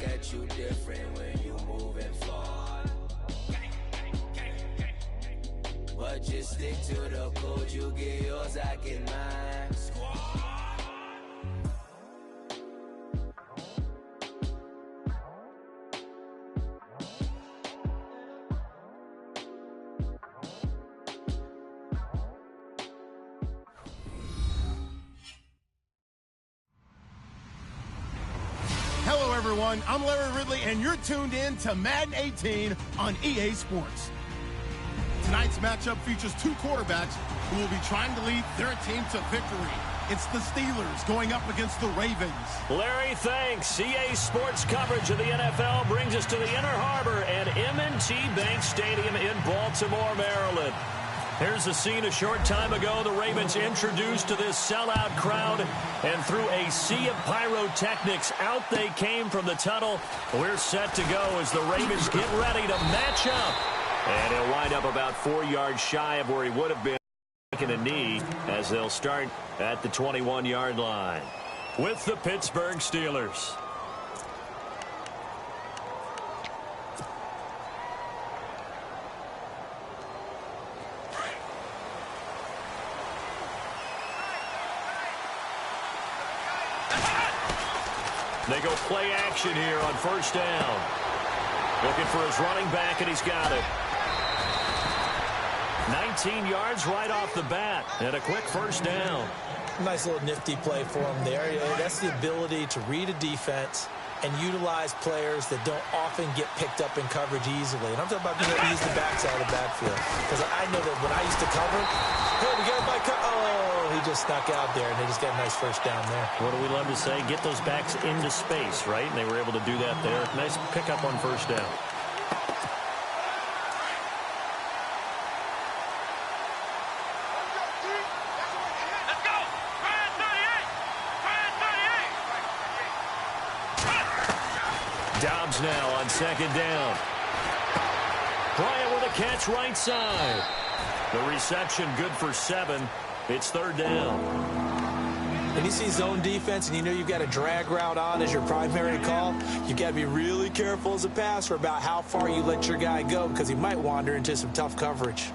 at you different when you moving flawed. But just stick to the code, you get yours, I get mine. Hello, everyone. I'm Larry Ridley, and you're tuned in to Madden 18 on EA Sports. Tonight's matchup features two quarterbacks who will be trying to lead their team to victory. It's the Steelers going up against the Ravens. Larry, thanks. EA Sports coverage of the NFL brings us to the Inner Harbor at M&T Bank Stadium in Baltimore, Maryland. Here's the scene a short time ago. The Ravens introduced to this sellout crowd, and through a sea of pyrotechnics, out they came from the tunnel. We're set to go as the Ravens get ready to match up. And he'll wind up about 4 yards shy of where he would have been, taking a knee, as they'll start at the 21-yard line with the Pittsburgh Steelers. They go play action here on first down. Looking for his running back, and he's got it. 19 yards right off the bat, and a quick first down. Nice little nifty play for him there. That's the ability to read a defense and utilize players that don't often get picked up in coverage easily. And I'm talking about being able to use the backside of the backfield. Because I know that when I used to cover, hey, we got my oh, he just snuck out there, and they just got a nice first down there. What do we love to say? Get those backs into space, right? And they were able to do that there. Nice pickup on first down. Dobbs now on second down. Bryant with a catch right side. The reception good for 7. It's third down. When you see zone defense and you know you've got a drag route on as your primary call, you've got to be really careful as a passer about how far you let your guy go, because he might wander into some tough coverage.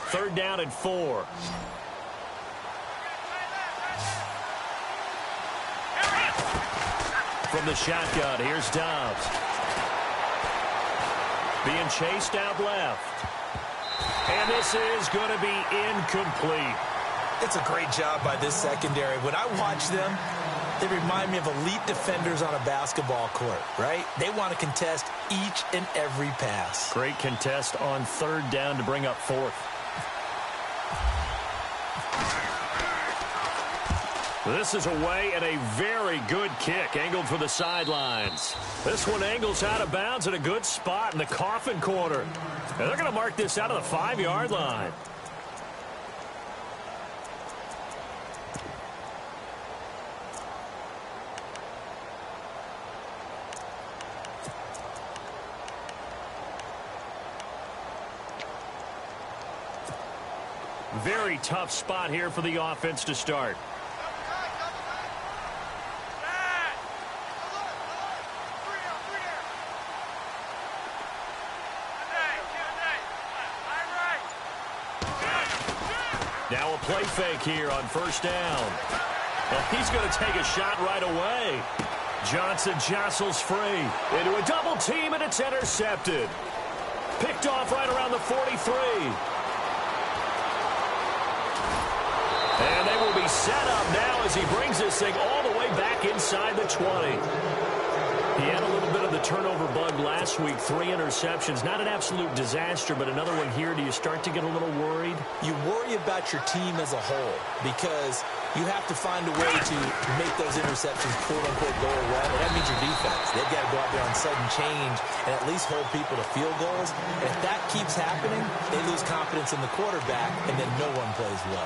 Third down and 4. From the shotgun, here's Dobbs. Being chased out left. And this is going to be incomplete. It's a great job by this secondary. When I watch them, they remind me of elite defenders on a basketball court, right? They want to contest each and every pass. Great contest on third down to bring up fourth. This is away and a very good kick, angled for the sidelines. This one angles out of bounds at a good spot in the coffin corner. And they're going to mark this out of the 5-yard line. Very tough spot here for the offense to start. Now a play fake here on first down. Well, he's going to take a shot right away. Johnson jostles free into a double team, and it's intercepted. Picked off right around the 43. And they will be set up now as he brings this thing all the way back inside the 20. He had a little bit of the turnover bug last week, 3 interceptions. Not an absolute disaster, but another one here. Do you start to get a little worried? You worry about your team as a whole because you have to find a way to make those interceptions, quote-unquote, go away. And that means your defense. They've got to go out there on sudden change and at least hold people to field goals. And if that keeps happening, they lose confidence in the quarterback, and then no one plays well.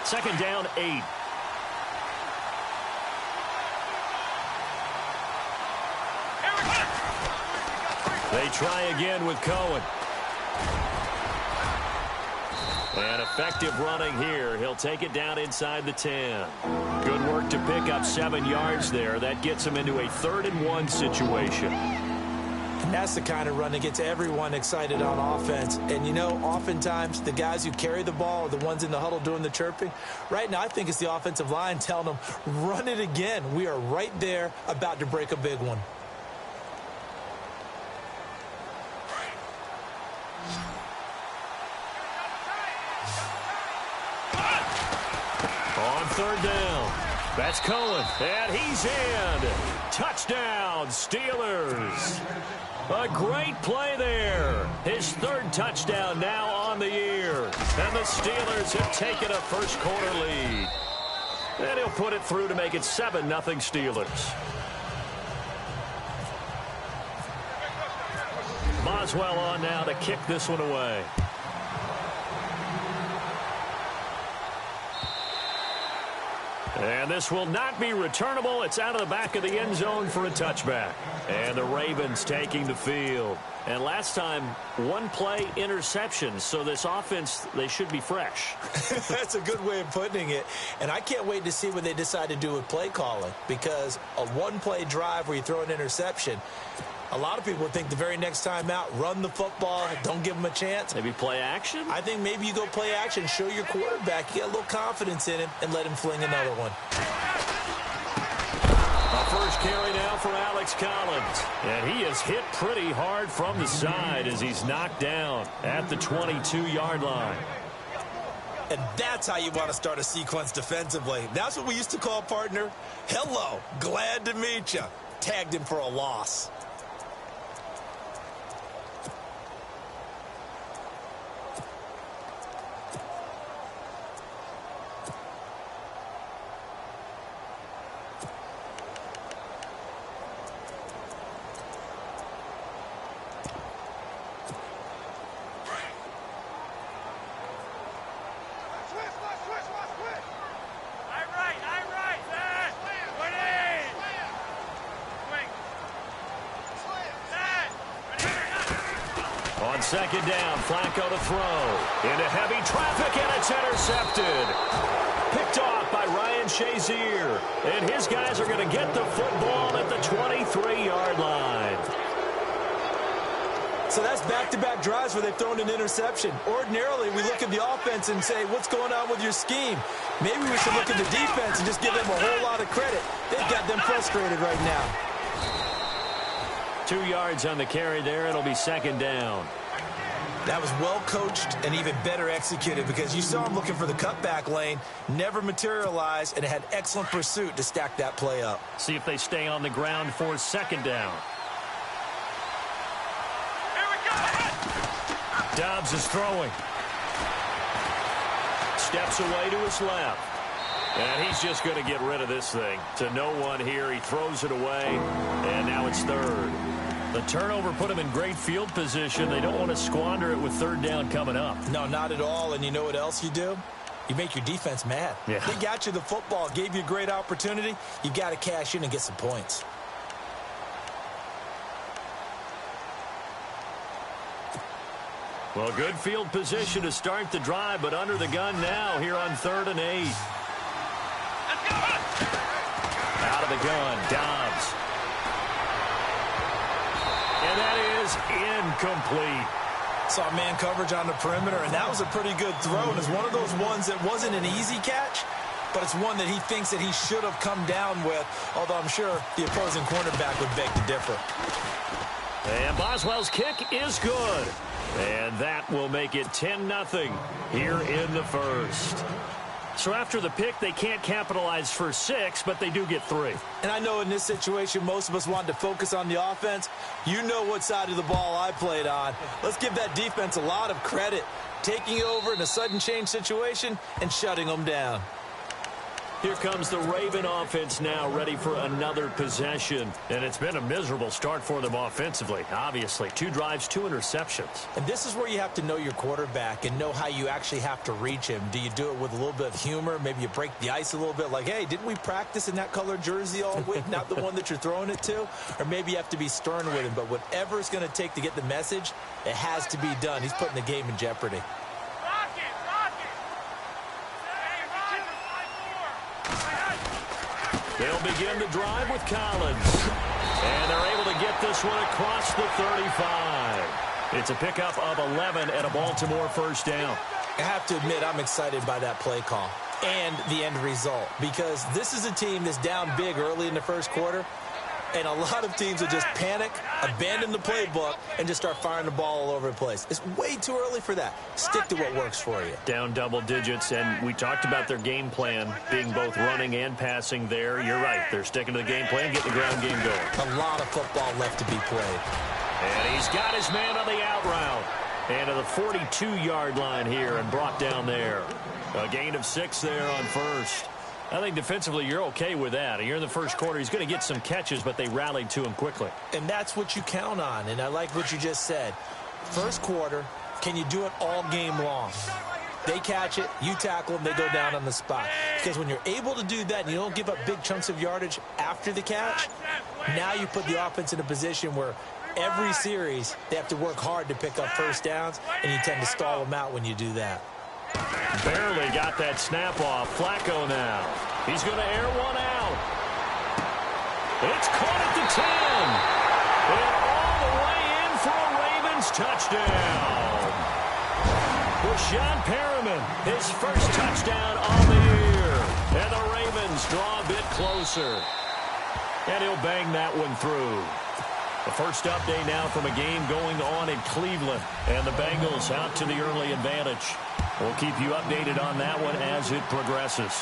Second down, 8. They try again with Cohen. And effective running here. He'll take it down inside the 10. Good work to pick up 7 yards there. That gets him into a 3rd-and-1 situation. And that's the kind of run that gets everyone excited on offense. And, you know, oftentimes the guys who carry the ball are the ones in the huddle doing the chirping. Right now, I think it's the offensive line telling them, run it again. We are right there about to break a big one. On 3rd down, that's Cohen, and he's in. Touchdown, Steelers. A great play there. His 3rd touchdown now on the year. And the Steelers have taken a first-quarter lead. And he'll put it through to make it 7-0 Steelers. Boswell on now to kick this one away. And this will not be returnable. It's out of the back of the end zone for a touchback. And the Ravens taking the field. And last time, 1-play interception. So this offense, they should be fresh. That's a good way of putting it. And I can't wait to see what they decide to do with play calling. Because a 1-play drive where you throw an interception, a lot of people think the very next time out, run the football, don't give them a chance. Maybe play action? I think maybe you go play action, show your quarterback, you get a little confidence in him, and let him fling another one. A first carry now for Alex Collins. And he is hit pretty hard from the side as he's knocked down at the 22-yard line. And that's how you want to start a sequence defensively. That's what we used to call, partner, hello, glad to meet you. Tagged him for a loss. On 2nd down, Flacco to throw. Into heavy traffic, and it's intercepted. Picked off by Ryan Shazier. And his guys are going to get the football at the 23-yard line. So that's back-to-back drives where they've thrown an interception. Ordinarily, we look at the offense and say, what's going on with your scheme? Maybe we should look at the defense and just give them a whole lot of credit. They've got them frustrated right now. 2 yards on the carry there. It'll be 2nd down. That was well coached and even better executed because you saw him looking for the cutback lane, never materialized, and had excellent pursuit to stack that play up. See if they stay on the ground for 2nd down. Dobbs is throwing. Steps away to his left. And he's just going to get rid of this thing. To no one here. He throws it away. And now it's 3rd. The turnover put him in great field position. They don't want to squander it with 3rd down coming up. No, not at all. And you know what else you do? You make your defense mad. Yeah. They got you the football, gave you a great opportunity. You got to cash in and get some points. Well, good field position to start the drive, but under the gun now here on 3rd and 8. Out of the gun, Dobbs. And that is incomplete. Saw man coverage on the perimeter, and that was a pretty good throw. And it's one of those ones that wasn't an easy catch, but it's one that he thinks that he should have come down with, although I'm sure the opposing cornerback would beg to differ. And Boswell's kick is good. And that will make it 10-0 here in the first. So after the pick, they can't capitalize for 6, but they do get 3. And I know in this situation, most of us want to focus on the offense. You know what side of the ball I played on. Let's give that defense a lot of credit, taking over in a sudden change situation and shutting them down. Here comes the Raven offense now, ready for another possession. And it's been a miserable start for them offensively, obviously. 2 drives, 2 interceptions. And this is where you have to know your quarterback and know how you actually have to reach him. Do you do it with a little bit of humor? Maybe you break the ice a little bit, like, hey, didn't we practice in that colored jersey all week, not the one that you're throwing it to? Or maybe you have to be stern with him. But whatever it's going to take to get the message, it has to be done. He's putting the game in jeopardy. drive with Collins. And they're able to get this one across the 35. It's a pickup of 11 and a Baltimore first down. I have to admit, I'm excited by that play call and the end result, because this is a team that's down big early in the first quarter, and a lot of teams will just panic, abandon the playbook, and just start firing the ball all over the place. It's way too early for that. Stick to what works for you. Down double digits, and we talked about their game plan being both running and passing there. You're right. They're sticking to the game plan, getting the ground game going. A lot of football left to be played. And he's got his man on the out route. And to the 42-yard line here and brought down there. A gain of 6 there on first. I think defensively you're okay with that. You're in the first quarter. He's going to get some catches, but they rallied to him quickly. And that's what you count on, and I like what you just said. First quarter, can you do it all game long? They catch it, you tackle them, they go down on the spot. Because when you're able to do that and you don't give up big chunks of yardage after the catch, now you put the offense in a position where every series they have to work hard to pick up first downs, and you tend to stall them out when you do that. Barely got that snap off. Flacco now. He's going to air one out. It's caught at the 10. And all the way in for a Ravens touchdown. Rashawn Perriman, his first touchdown on the year. And the Ravens draw a bit closer. And he'll bang that one through. The first update now from a game going on in Cleveland. And the Bengals out to the early advantage. We'll keep you updated on that one as it progresses.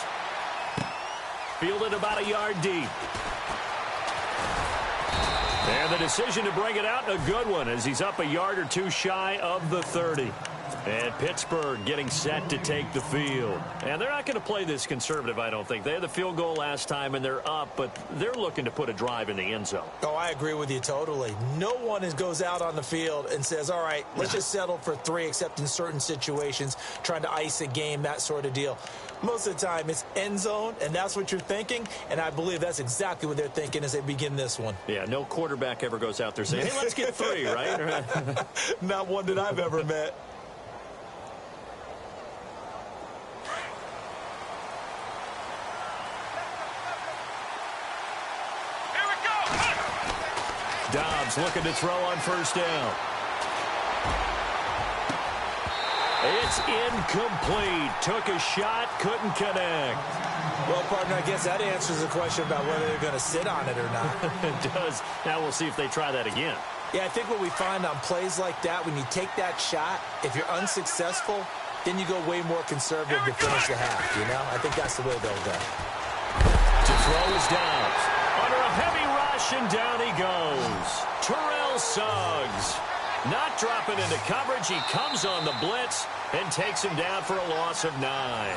Fielded about a yard deep. And the decision to bring it out, a good one, as he's up a yard or two shy of the 30. And Pittsburgh getting set to take the field. And they're not going to play this conservative, I don't think. They had the field goal last time, and they're up, but they're looking to put a drive in the end zone. Oh, I agree with you totally. No one goes out on the field and says, all right, let's just settle for 3, except in certain situations, trying to ice a game, that sort of deal. Most of the time, it's end zone, and that's what you're thinking, and I believe that's exactly what they're thinking as they begin this one. Yeah, no quarterback ever goes out there saying, hey, let's get 3, right? Not one that I've ever met. Dobbs looking to throw on first down. It's incomplete. Took a shot, couldn't connect. Well, partner, I guess that answers the question about whether they're going to sit on it or not. It does. Now we'll see if they try that again. Yeah, I think what we find on plays like that, when you take that shot, if you're unsuccessful, then you go way more conservative to finish the half, you know? I think that's the way they'll go. To throw is Dobbs. Under a heavy rush, and down he goes. Terrell Suggs. Not dropping into coverage. He comes on the blitz and takes him down for a loss of 9.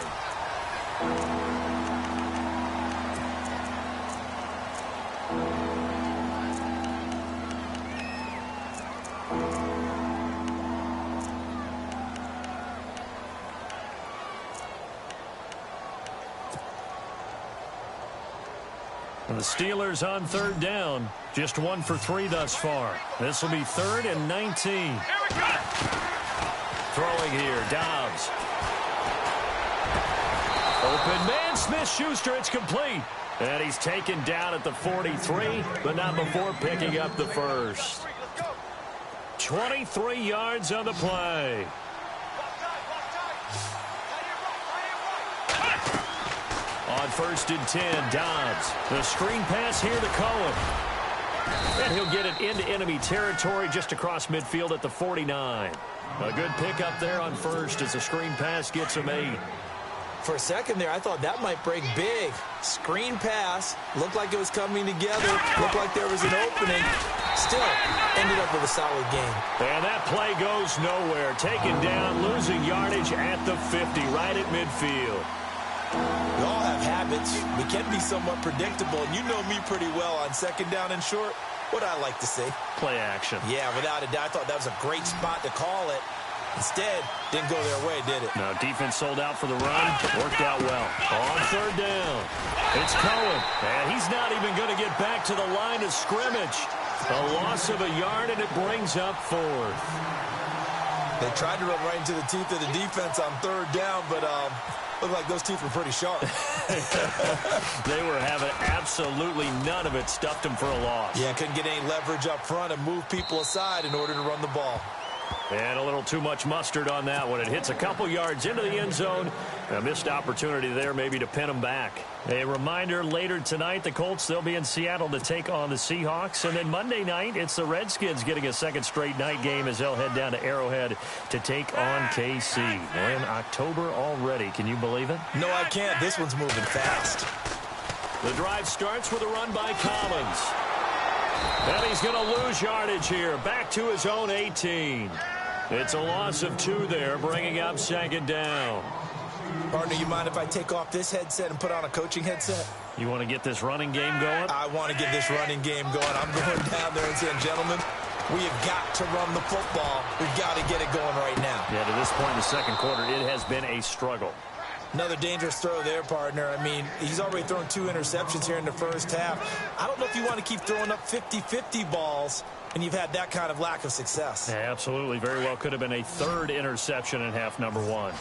And the Steelers on third down. Just 1 for 3 thus far. This will be 3rd and 19. Throwing here, Dobbs. Open man, Smith-Schuster, it's complete. And he's taken down at the 43, but not before picking up the first. 23 yards on the play. On 1st and 10, Dobbs. The screen pass here to Cohen. And he'll get it into enemy territory just across midfield at the 49. A good pickup there on first as the screen pass gets him 8. For a second there, I thought that might break big. Screen pass. Looked like it was coming together. Looked like there was an opening. Still, ended up with a solid game. And that play goes nowhere. Taken down, losing yardage at the 50, right at midfield. We all have habits. We can be somewhat predictable, and you know me pretty well on 2nd down and short. What I like to see. Play action. Yeah, without a doubt. I thought that was a great spot to call it. Instead, didn't go their way, did it? No, defense sold out for the run. Worked out well. On 3rd down, it's Cohen. And he's not even going to get back to the line of scrimmage. A loss of a yard, and it brings up 4th. They tried to run right into the teeth of the defense on 3rd down, but Looked like those teeth were pretty sharp. They were having absolutely none of it. Stuffed him for a loss. Yeah, couldn't get any leverage up front and move people aside in order to run the ball. And a little too much mustard on that one. It hits a couple yards into the end zone. A missed opportunity there maybe to pin them back. A reminder, later tonight, the Colts, they'll be in Seattle to take on the Seahawks. And then Monday night, it's the Redskins getting a second straight night game as they'll head down to Arrowhead to take on KC. We're in October already. Can you believe it? No, I can't. This one's moving fast. The drive starts with a run by Collins. And he's going to lose yardage here. Back to his own 18. It's a loss of 2 there, bringing up second down. Partner, you mind if I take off this headset and put on a coaching headset? You want to get this running game going? I want to get this running game going. I'm going down there and saying, gentlemen, we have got to run the football. We've got to get it going right now. Yeah, to this point in the second quarter, it has been a struggle. Another dangerous throw there, partner. I mean, he's already thrown 2 interceptions here in the first half. I don't know if you want to keep throwing up 50-50 balls and you've had that kind of lack of success. Yeah, absolutely. Very well could have been a 3rd interception in half number 1.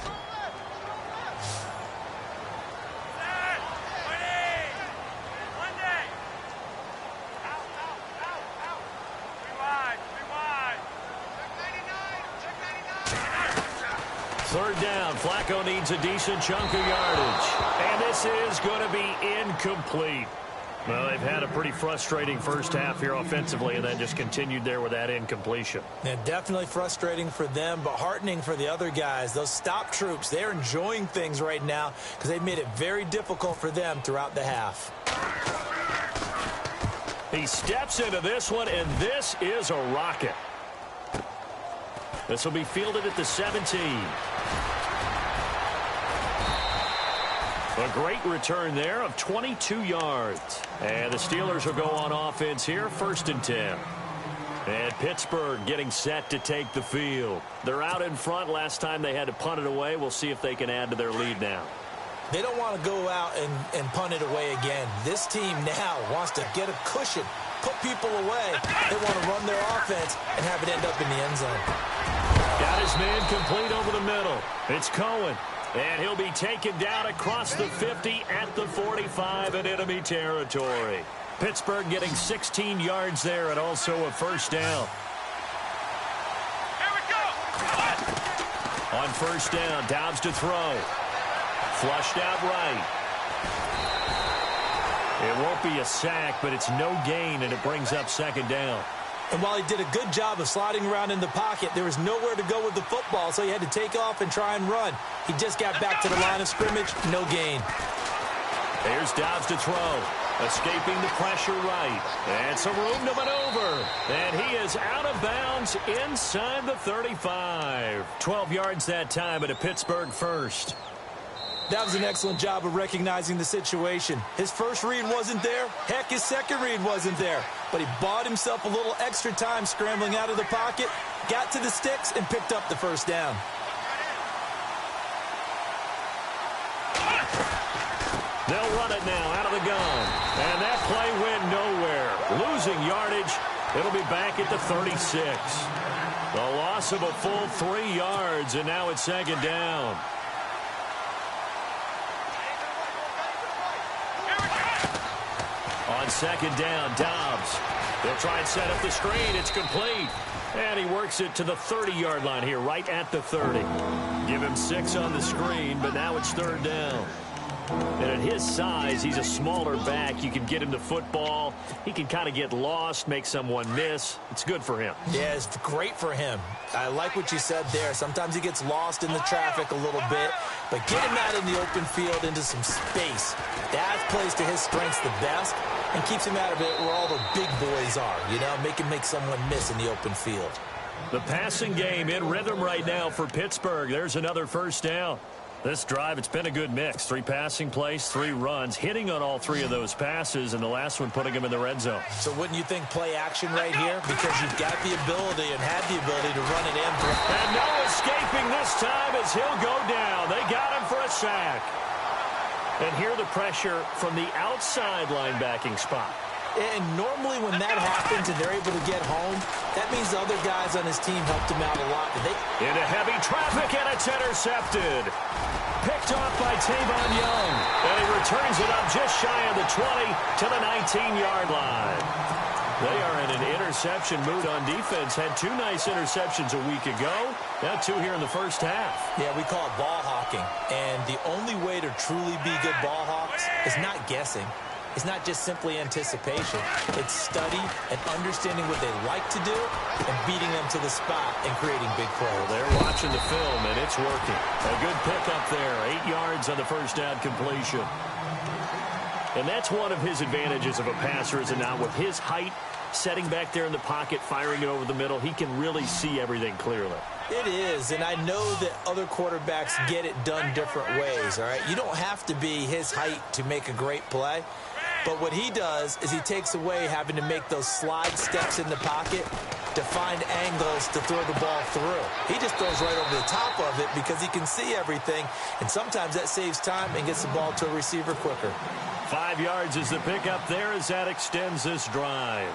Third down. Flacco needs a decent chunk of yardage. And this is going to be incomplete. Well, they've had a pretty frustrating first half here offensively, and then just continued there with that incompletion. Yeah, definitely frustrating for them, but heartening for the other guys. Those stop troops, they're enjoying things right now because they've made it very difficult for them throughout the half. He steps into this one, and this is a rocket. This will be fielded at the 17. A great return there of 22 yards. And the Steelers will go on offense here, 1st and 10. And Pittsburgh getting set to take the field. They're out in front. Last time they had to punt it away. We'll see if they can add to their lead now. They don't want to go out and punt it away again. This team now wants to get a cushion, put people away. They want to run their offense and have it end up in the end zone. Got his man complete over the middle. It's Cohen. And he'll be taken down across the 50 at the 45 in enemy territory. Pittsburgh getting 16 yards there and also a 1st down. Here we go. On 1st down, Dobbs to throw. Flushed out right. It won't be a sack, but it's no gain, and it brings up 2nd down. And while he did a good job of sliding around in the pocket, there was nowhere to go with the football, so he had to take off and try and run. He just got back to the line of scrimmage, no gain. Here's Dobbs to throw. Escaping the pressure right. And some room to maneuver. And he is out of bounds inside the 35. 12 yards that time at a Pittsburgh 1st. That was an excellent job of recognizing the situation. His first read wasn't there. Heck, his second read wasn't there. But he bought himself a little extra time scrambling out of the pocket, got to the sticks, and picked up the 1st down. They'll run it now out of the gun. And that play went nowhere. Losing yardage. It'll be back at the 36. The loss of a full 3 yards, and now it's 2nd down. On 2nd down, Dobbs. They'll try and set up the screen. It's complete. And he works it to the 30-yard line here, right at the 30. Give him 6 on the screen, but now it's 3rd down. And at his size, he's a smaller back. You can get him the football. He can kind of get lost, make someone miss. It's good for him. Yeah, it's great for him. I like what you said there. Sometimes he gets lost in the traffic a little bit, but get him out in the open field into some space. That plays to his strengths the best and keeps him out of it where all the big boys are, you know, make someone miss in the open field. The passing game in rhythm right now for Pittsburgh. There's another 1st down. This drive, it's been a good mix. 3 passing plays, 3 runs, hitting on all 3 of those passes, and the last one putting him in the red zone. So wouldn't you think play action right here? Because you've got the ability and had the ability to run it in. And no escaping this time as he'll go down. They got him for a sack. And here the pressure from the outside linebacking spot. And normally when that happens and they're able to get home, that means the other guys on his team helped him out a lot. Into heavy traffic, and it's intercepted. Picked off by Tavon Young. And he returns it up just shy of the 20 to the 19-yard line. They are in an interception mood on defense. Had 2 nice interceptions a week ago. Now 2 here in the first half. Yeah, we call it ball hawking. And the only way to truly be good ball hawks is not guessing. It's not just simply anticipation. It's study and understanding what they like to do and beating them to the spot and creating big plays. Well, they're watching the film, and it's working. A good pickup there. 8 yards on the first down completion. And that's one of his advantages of a passer, is it not? With his height, setting back there in the pocket, firing it over the middle, he can really see everything clearly. It is, and I know that other quarterbacks get it done different ways, all right? You don't have to be his height to make a great play. But what he does is he takes away having to make those slide steps in the pocket to find angles to throw the ball through. He just throws right over the top of it because he can see everything, and sometimes that saves time and gets the ball to a receiver quicker. 5 yards is the pickup there as that extends this drive.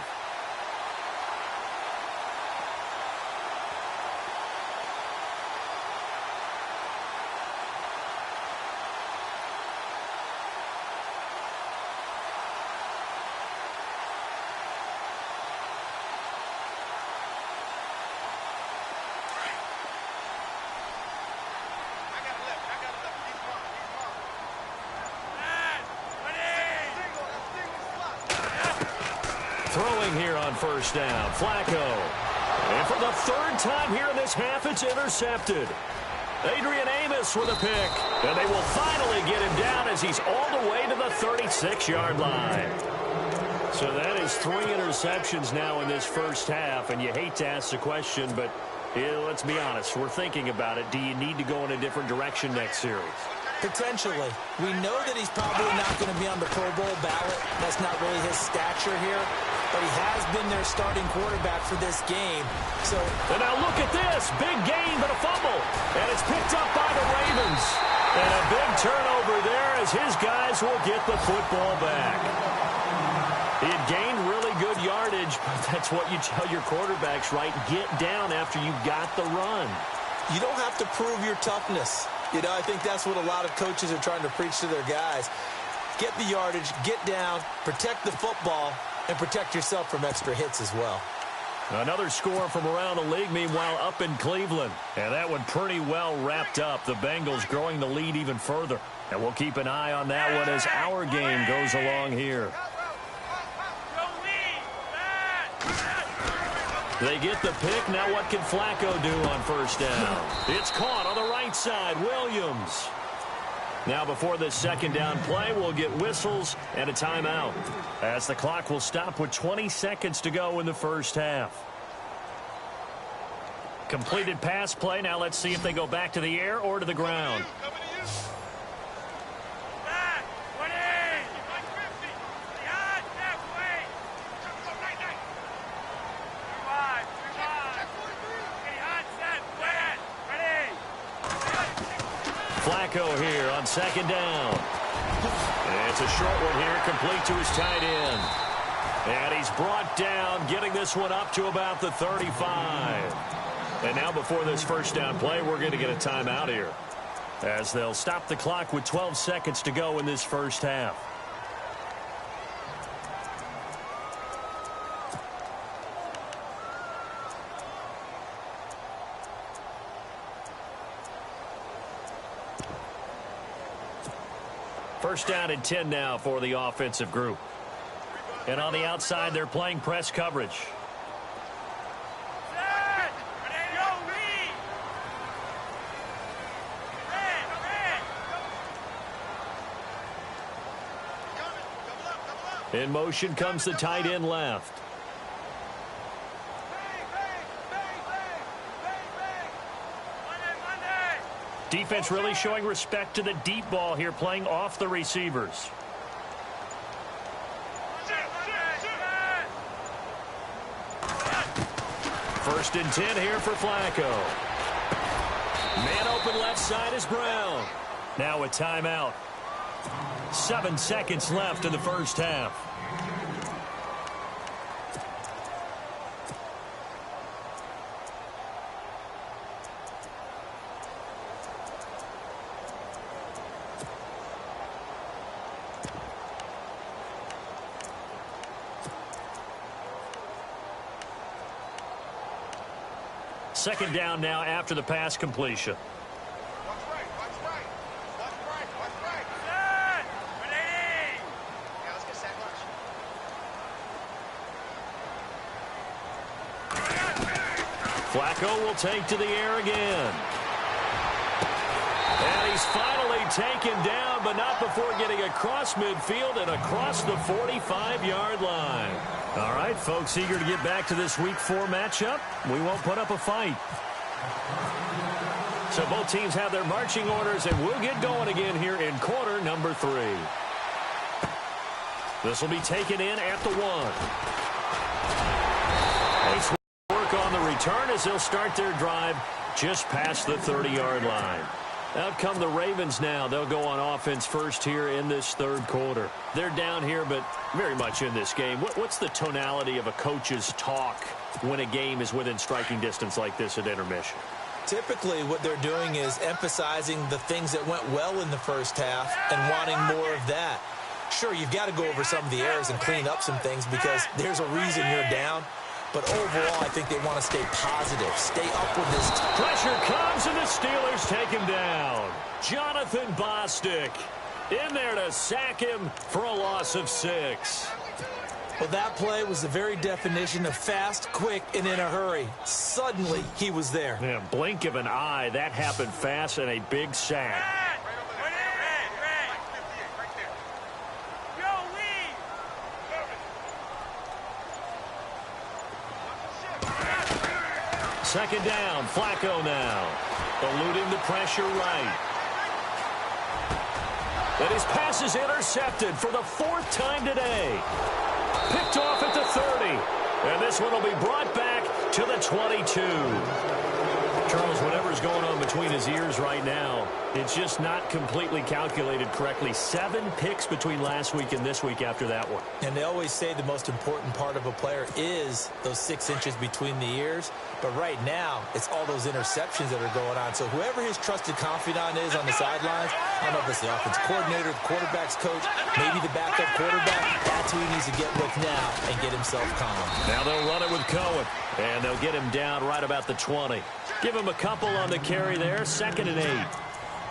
Throwing here on first down, Flacco. And for the 3rd time here in this half, it's intercepted. Adrian Amos with a pick. And they will finally get him down as he's all the way to the 36-yard line. So that is 3 interceptions now in this first half. And you hate to ask the question, but let's be honest. We're thinking about it. Do you need to go in a different direction next series? Potentially. We know that he's probably not going to be on the Pro Bowl ballot. That's not really his stature here. But he has been their starting quarterback for this game. So, and now look at this. Big gain, but a fumble. And it's picked up by the Ravens. And a big turnover there as his guys will get the football back. He had gained really good yardage, but that's what you tell your quarterbacks, right? Get down after you got the run. You don't have to prove your toughness. You know, I think that's what a lot of coaches are trying to preach to their guys. Get the yardage, get down, protect the football, and protect yourself from extra hits as well. Another score from around the league, meanwhile, up in Cleveland. And that one pretty well wrapped up. The Bengals growing the lead even further. And we'll keep an eye on that one as our game goes along here. They get the pick. Now what can Flacco do on first down? It's caught on the right side. Williams. Now before this second down play, we'll get whistles and a timeout, as the clock will stop with 20 seconds to go in the first half. Completed pass play. Now let's see if they go back to the air or to the ground. Flacco here on second down. And it's a short one here, complete to his tight end. And he's brought down, getting this one up to about the 35. And now before this first down play, we're going to get a timeout here, as they'll stop the clock with 12 seconds to go in this first half. First down and 10 now for the offensive group. And on the outside, they're playing press coverage. In motion comes the tight end left. Defense really showing respect to the deep ball here, playing off the receivers. First and 10 here for Flacco. Man open left side is Brown. Now a timeout. 7 seconds left in the first half. Second down now after the pass completion. Flacco will take to the air again. And he's finally taken down, but not before getting across midfield and across the 45-yard line. All right, folks, eager to get back to this Week 4 matchup. We won't put up a fight. So both teams have their marching orders, and we'll get going again here in quarter number 3. This will be taken in at the 1. Nice work on the return as they'll start their drive just past the 30-yard line. Out come the Ravens now. They'll go on offense first here in this third quarter. They're down here, but very much in this game. What's the tonality of a coach's talk when a game is within striking distance like this at intermission? Typically, what they're doing is emphasizing the things that went well in the first half and wanting more of that. Sure, you've got to go over some of the errors and clean up some things because there's a reason you're down. But overall, I think they want to stay positive. Stay up with this. Pressure comes, and the Steelers take him down. Jonathan Bostic in there to sack him for a loss of 6. Well, that play was the very definition of fast, quick, and in a hurry. Suddenly, he was there. Yeah, blink of an eye. That happened fast and a big sack. Second down, Flacco now. Eluding the pressure right. And his pass is intercepted for the 4th time today. Picked off at the 30. And this one will be brought back to the 22. Charles, whatever's going on between his ears right now, it's just not completely calculated correctly. 7 picks between last week and this week after that one. And they always say the most important part of a player is those 6 inches between the ears. But right now, it's all those interceptions that are going on. So whoever his trusted confidant is on the sidelines, I don't know if it's the offensive coordinator, the quarterback's coach, maybe the backup quarterback, that's who he needs to get with now and get himself calm. Now they'll run it with Cohen, and they'll get him down right about the 20. Give him a couple on the carry there, 2nd and 8.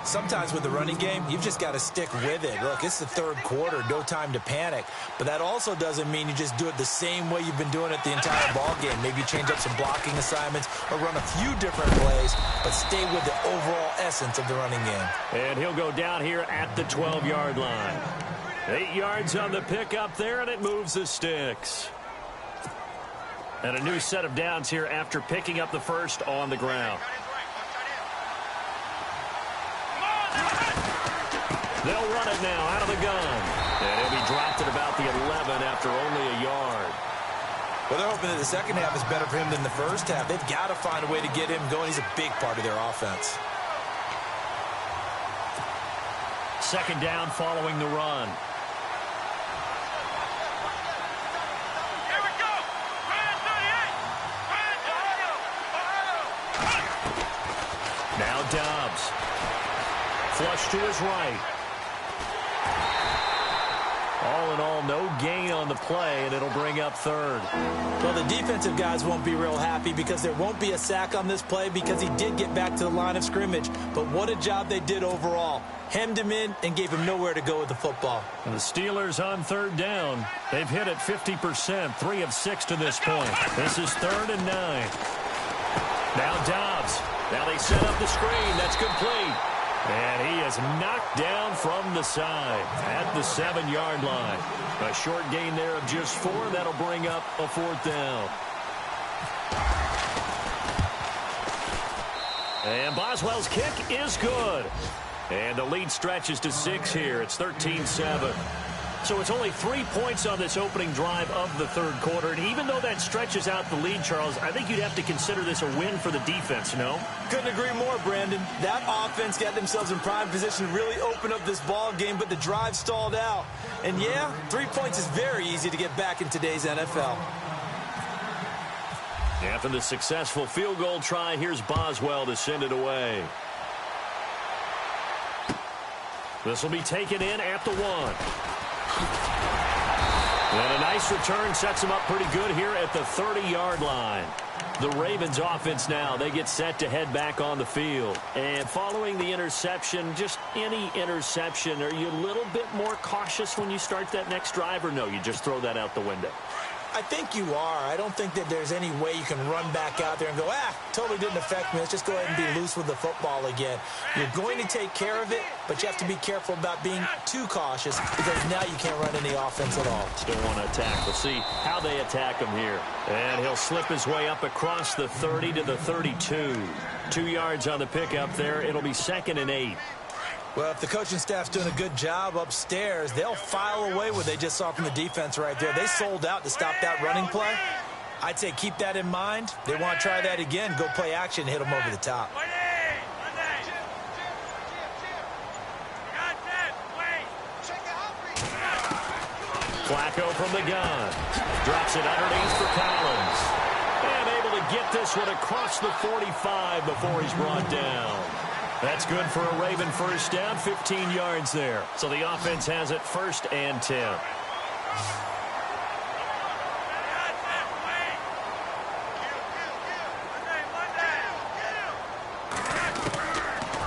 Sometimes with the running game, you've just got to stick with it. Look, it's the third quarter, no time to panic. But that also doesn't mean you just do it the same way you've been doing it the entire ball game. Maybe change up some blocking assignments or run a few different plays, but stay with the overall essence of the running game. And he'll go down here at the 12-yard line. 8 yards on the pickup there, and it moves the sticks. And a new set of downs here after picking up the first on the ground. They'll run it now out of the gun. And he'll be dropped at about the 11 after only a yard. Well, they're hoping that the second half is better for him than the first half. They've got to find a way to get him going. He's a big part of their offense. Second down following the run. Now Dobbs. Flush to his right. All in all, no gain on the play, and it'll bring up 3rd. Well, the defensive guys won't be real happy because there won't be a sack on this play because he did get back to the line of scrimmage. But what a job they did overall. Hemmed him in and gave him nowhere to go with the football. And the Steelers on 3rd down. They've hit it 50%, 3 of 6 to this point. This is 3rd and 9. Now Dobbs. Now they set up the screen. That's complete. And he is knocked down from the side at the 7-yard line. A short gain there of just 4. That'll bring up a 4th down. And Boswell's kick is good. And the lead stretches to 6 here. It's 13-7. So it's only 3 points on this opening drive of the third quarter. And even though that stretches out the lead, Charles, I think you'd have to consider this a win for the defense, no? Couldn't agree more, Brandon. That offense got themselves in prime position to really open up this ball game, but the drive stalled out. And yeah, 3 points is very easy to get back in today's NFL. After the successful field goal try, here's Boswell to send it away. This will be taken in at the 1. And a nice return sets them up pretty good here at the 30-yard line. The Ravens offense now, they get set to head back on the field. And following the interception, just any interception, are you a little bit more cautious when you start that next drive, or no, you just throw that out the window? I think you are. I don't think that there's any way you can run back out there and go, totally didn't affect me. Let's just go ahead and be loose with the football again. You're going to take care of it, but you have to be careful about being too cautious because now you can't run any offense at all. Still want to attack. We'll see how they attack him here. And he'll slip his way up across the 30 to the 32. 2 yards on the pickup there. It'll be 2nd and 8. Well, if the coaching staff's doing a good job upstairs, they'll file away what they just saw from the defense right there. They sold out to stop that running play. I'd say keep that in mind. They want to try that again, go play action, hit them over the top. Flacco from the gun. Drops it underneath for Collins. And able to get this one across the 45 before he's brought down. That's good for a Raven first down, 15 yards there. So the offense has it 1st and 10.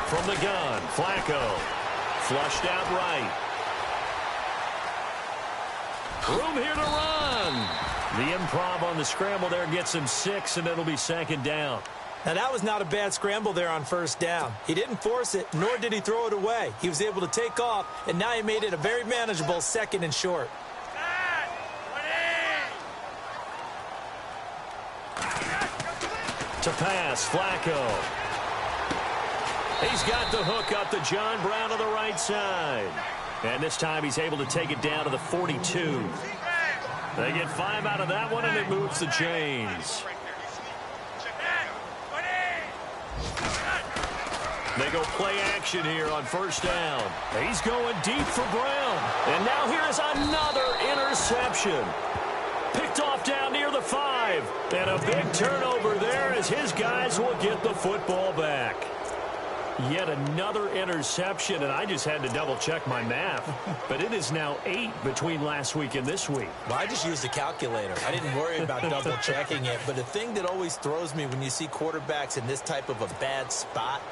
From the gun, Flacco. Flushed out right. Room here to run. The improv on the scramble there gets him 6, and it'll be 2nd down. Now, that was not a bad scramble there on 1st down. He didn't force it, nor did he throw it away. He was able to take off, and now he made it a very manageable 2nd and short. To pass, Flacco. He's got the hook up to John Brown on the right side. And this time he's able to take it down to the 42. They get 5 out of that one, and it moves the chains. They go play action here on 1st down. He's going deep for Brown. And now here's another interception. Picked off down near the 5. And a big turnover there as his guys will get the football back. Yet another interception, and I just had to double-check my math. But it is now 8 between last week and this week. Well, I just used a calculator. I didn't worry about double-checking it. But the thing that always throws me when you see quarterbacks in this type of a bad spot,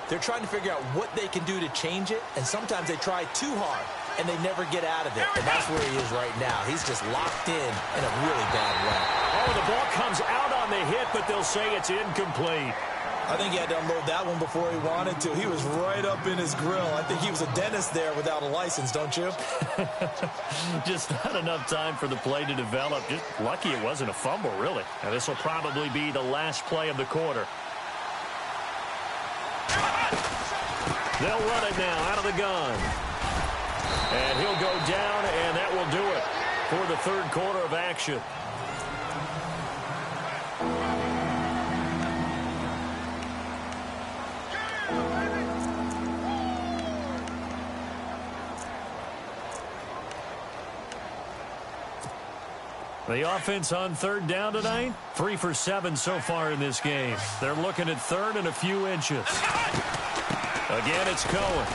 they're trying to figure out what they can do to change it, and sometimes they try too hard, and they never get out of it. And that's where he is right now. He's just locked in a really bad way. Oh, the ball comes out on the hit, but they'll say it's incomplete. I think he had to unload that one before he wanted to. He was right up in his grill. I think he was a dentist there without a license, don't you? Just not enough time for the play to develop. Just lucky it wasn't a fumble, really. Now, this will probably be the last play of the quarter. They'll run it now out of the gun. And he'll go down, and that will do it for the 3rd quarter of action. The offense on 3rd down tonight, 3 for 7 so far in this game. They're looking at 3rd and a few inches. Again, it's Cohen.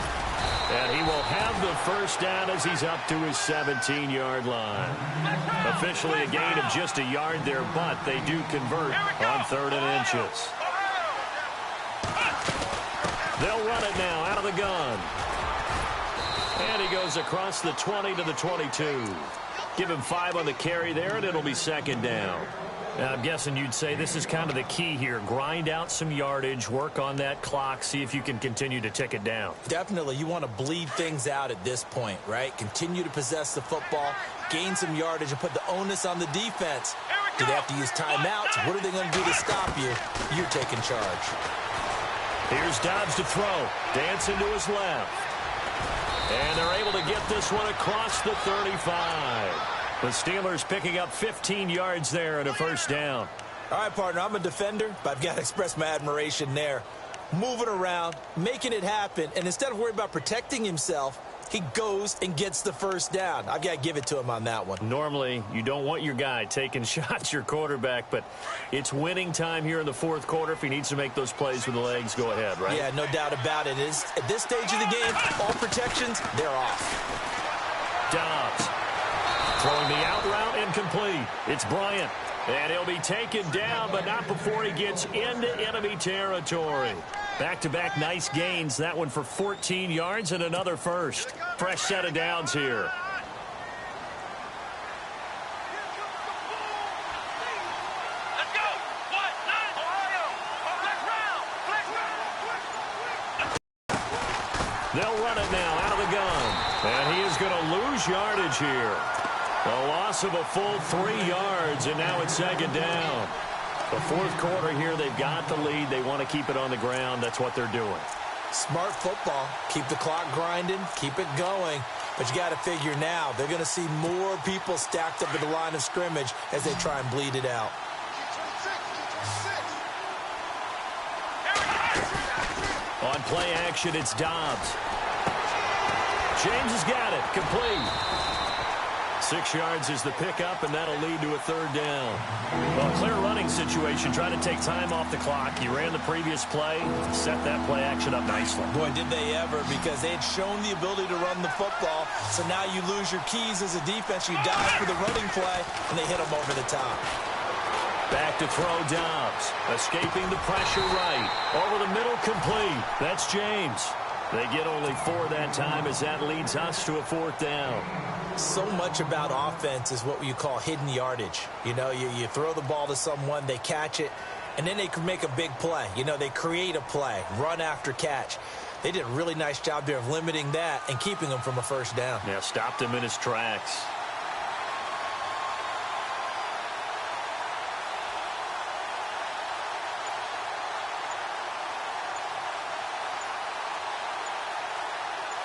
And he will have the 1st down as he's up to his 17-yard line. Officially a gain of just a yard there, but they do convert on 3rd and inches. They'll run it now out of the gun. And he goes across the 20 to the 22. Give him 5 on the carry there, and it'll be 2nd down. Now, I'm guessing you'd say this is kind of the key here. Grind out some yardage, work on that clock, see if you can continue to tick it down. Definitely. You want to bleed things out at this point, right? Continue to possess the football, gain some yardage, and put the onus on the defense. Do they have to use timeouts? What are they going to do to stop you? You're taking charge. Here's Dobbs to throw. Dancing to his left. And they're able to get this one across the 35. The Steelers picking up 15 yards there and a 1st down. All right, partner, I'm a defender, but I've got to express my admiration there. Moving around, making it happen, and instead of worrying about protecting himself, he goes and gets the 1st down. I've got to give it to him on that one. Normally, you don't want your guy taking shots, your quarterback, but it's winning time here in the 4th quarter. If he needs to make those plays with the legs, go ahead, right? Yeah, no doubt about it. At this stage of the game, all protections, they're off. Dobbs Throwing the out route incomplete. It's Bryant. And he'll be taken down, but not before he gets into enemy territory. Back-to-back nice gains. That one for 14 yards and another first. Fresh set of downs here. They'll run it now out of the gun. And he is going to lose yardage here. A loss of a full 3 yards, and now it's second down. The fourth quarter here, they've got the lead. They want to keep it on the ground. That's what they're doing. Smart football. Keep the clock grinding. Keep it going. But you got to figure now, they're going to see more people stacked up at the line of scrimmage as they try and bleed it out. On play action, it's Dobbs. James has got it. Complete. 6 yards is the pickup, and that'll lead to a third down. Well, clear running situation. Try to take time off the clock. You ran the previous play. Set that play action up nicely. Boy, did they ever, because they had shown the ability to run the football. So now you lose your keys as a defense. You dive for the running play, and they hit them over the top. Back to throw Dobbs. Escaping the pressure right. Over the middle, complete. That's James. They get only 4 that time as that leads us to a fourth down. So much about offense is what you call hidden yardage. You know, you throw the ball to someone, they catch it, and then they can make a big play. You know, they create a play, run after catch. They did a really nice job there of limiting that and keeping him from a first down. Yeah, stopped him in his tracks.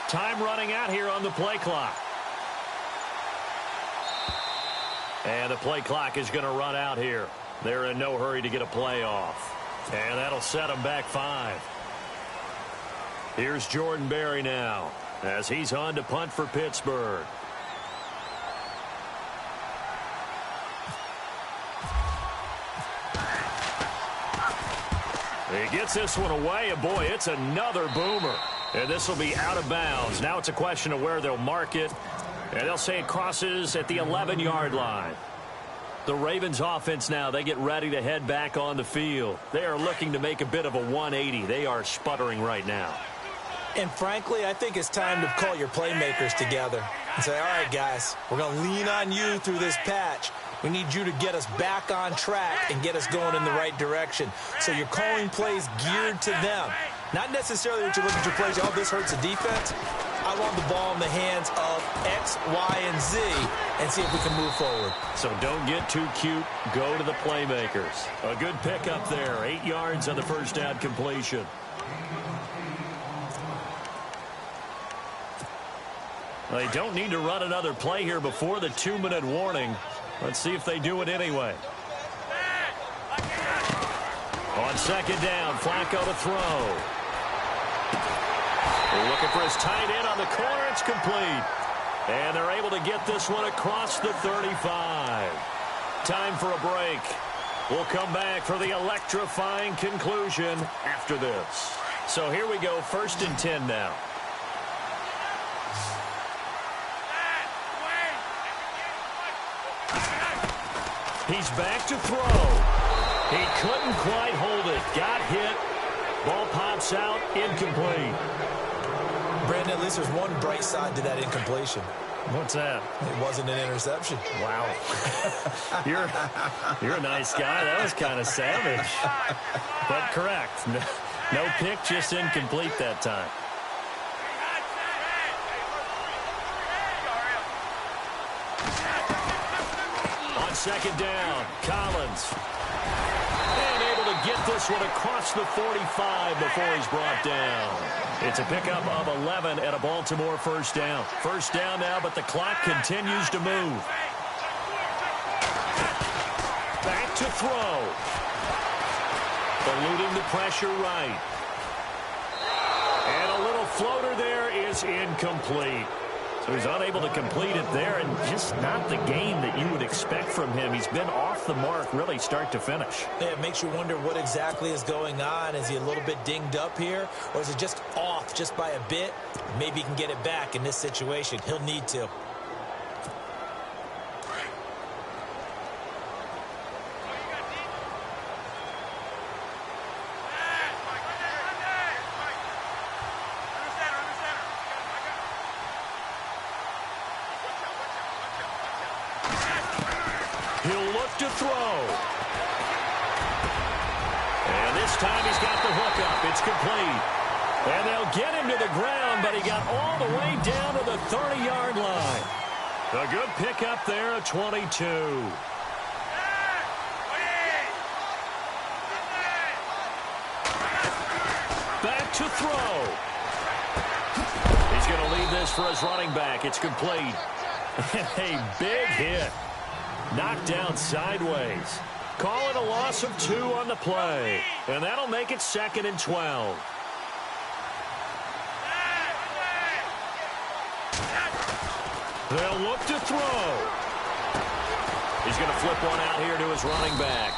Time running out here on the play clock. And the play clock is going to run out here. They're in no hurry to get a play off. And that'll set them back 5. Here's Jordan Berry now as he's on to punt for Pittsburgh. He gets this one away, and boy, it's another boomer. And this will be out of bounds. Now it's a question of where they'll mark it. And they'll say it crosses at the 11-yard line. The Ravens offense now, they get ready to head back on the field. They are looking to make a bit of a 180. They are sputtering right now. And frankly, I think it's time to call your playmakers together and say, all right, guys, we're going to lean on you through this patch. We need you to get us back on track and get us going in the right direction. So you're calling plays geared to them. Not necessarily that you look at your plays, oh, this hurts the defense. I want the ball in the hands of X, Y, and Z and see if we can move forward. So don't get too cute. Go to the playmakers. A good pickup there. 8 yards on the first down completion. They don't need to run another play here before the 2-minute warning. Let's see if they do it anyway. On second down, Flacco to throw. They're looking for his tight end on the corner. It's complete. And they're able to get this one across the 35. Time for a break. We'll come back for the electrifying conclusion after this. So here we go, 1st and 10 now. He's back to throw. He couldn't quite hold it. Got hit. Ball pops out. Incomplete. Brandon, at least there's one bright side to that incompletion. What's that? It wasn't an interception. Wow. You're a nice guy. That was kind of savage. But correct. No pick, just incomplete that time. On second down, Collins. And able to get this one across the 45 before he's brought down. It's a pickup of 11 and a Baltimore first down. First down now, but the clock continues to move. Back to throw. Eluding the pressure right. And a little floater there is incomplete. So he's unable to complete it there, and just not the game that you would expect from him. He's been off the mark really start to finish. Yeah, it makes you wonder what exactly is going on. Is he a little bit dinged up here, or is it just off just by a bit? Maybe he can get it back in this situation. He'll need to. throw. And this time he's got the hook up. It's complete. And they'll get him to the ground, but he got all the way down to the 30-yard line. A good pickup there at 22. Back to throw. He's going to leave this for his running back. It's complete. A big hit. Knocked down sideways. Call it a loss of 2 on the play. And that'll make it 2nd and 12. They'll look to throw. He's going to flip one out here to his running back.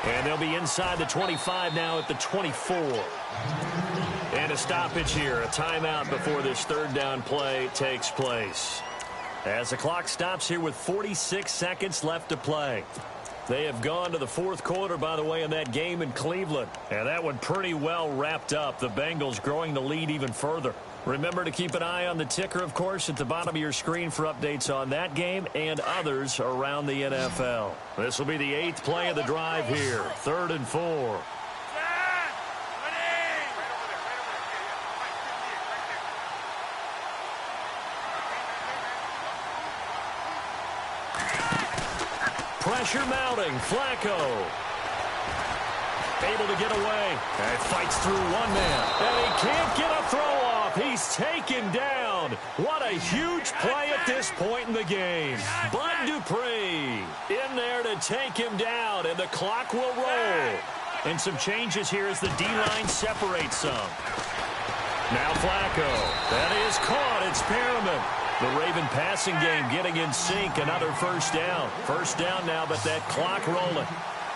And they'll be inside the 25 now at the 24. And a stoppage here, a timeout before this third down play takes place. As the clock stops here with 46 seconds left to play. They have gone to the fourth quarter, by the way, in that game in Cleveland. And that one pretty well wrapped up. The Bengals growing the lead even further. Remember to keep an eye on the ticker, of course, at the bottom of your screen for updates on that game and others around the NFL. This will be the 8th play of the drive here. 3rd and 4. Pressure mounting. Flacco. Able to get away. And fights through one man. And he can't get a throw off. He's taken down. What a huge play at this point in the game. Bud Dupree in there to take him down. And the clock will roll. And some changes here as the D-line separates some. Now Flacco. That is caught. It's Perriman. The Raven passing game getting in sync. Another first down. First down now, but that clock rolling.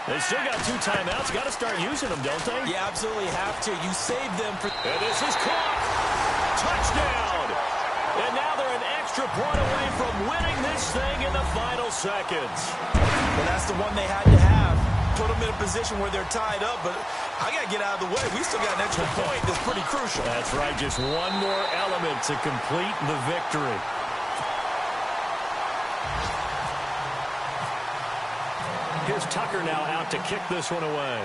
They still got 2 timeouts. Got to start using them, don't they? You absolutely have to. You save them for... And this is caught. Touchdown. And now they're an extra point away from winning this thing in the final seconds. Well, that's the one they had to have. Put them in a position where they're tied up, but I got to get out of the way. We still got an extra point that's pretty crucial. That's right. Just one more element to complete the victory. Here's Tucker now out to kick this one away.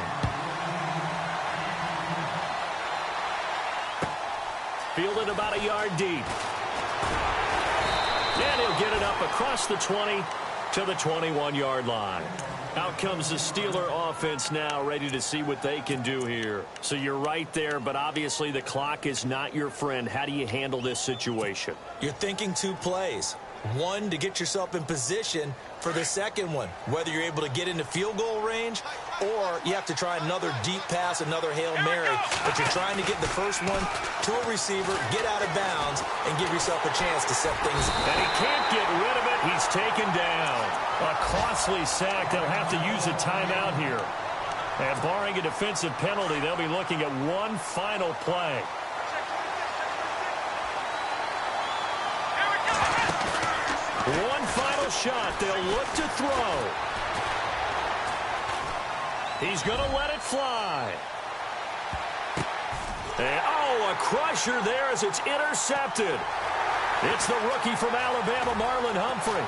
Fielded about a yard deep. And he'll get it up across the 20 to the 21-yard line. Out comes the Steeler offense now, ready to see what they can do here. So you're right there, but obviously the clock is not your friend. How do you handle this situation? You're thinking 2 plays. One, to get yourself in position for the second one, whether you're able to get into field goal range or you have to try another deep pass, another Hail Mary. But you're trying to get the first one to a receiver, get out of bounds, and give yourself a chance to set things up. And he can't get rid of it. He's taken down. A costly sack. They'll have to use a timeout here. And barring a defensive penalty, they'll be looking at one final play. One final shot. They'll look to throw. He's going to let it fly. And, oh, a crusher there as it's intercepted. It's the rookie from Alabama, Marlon Humphrey.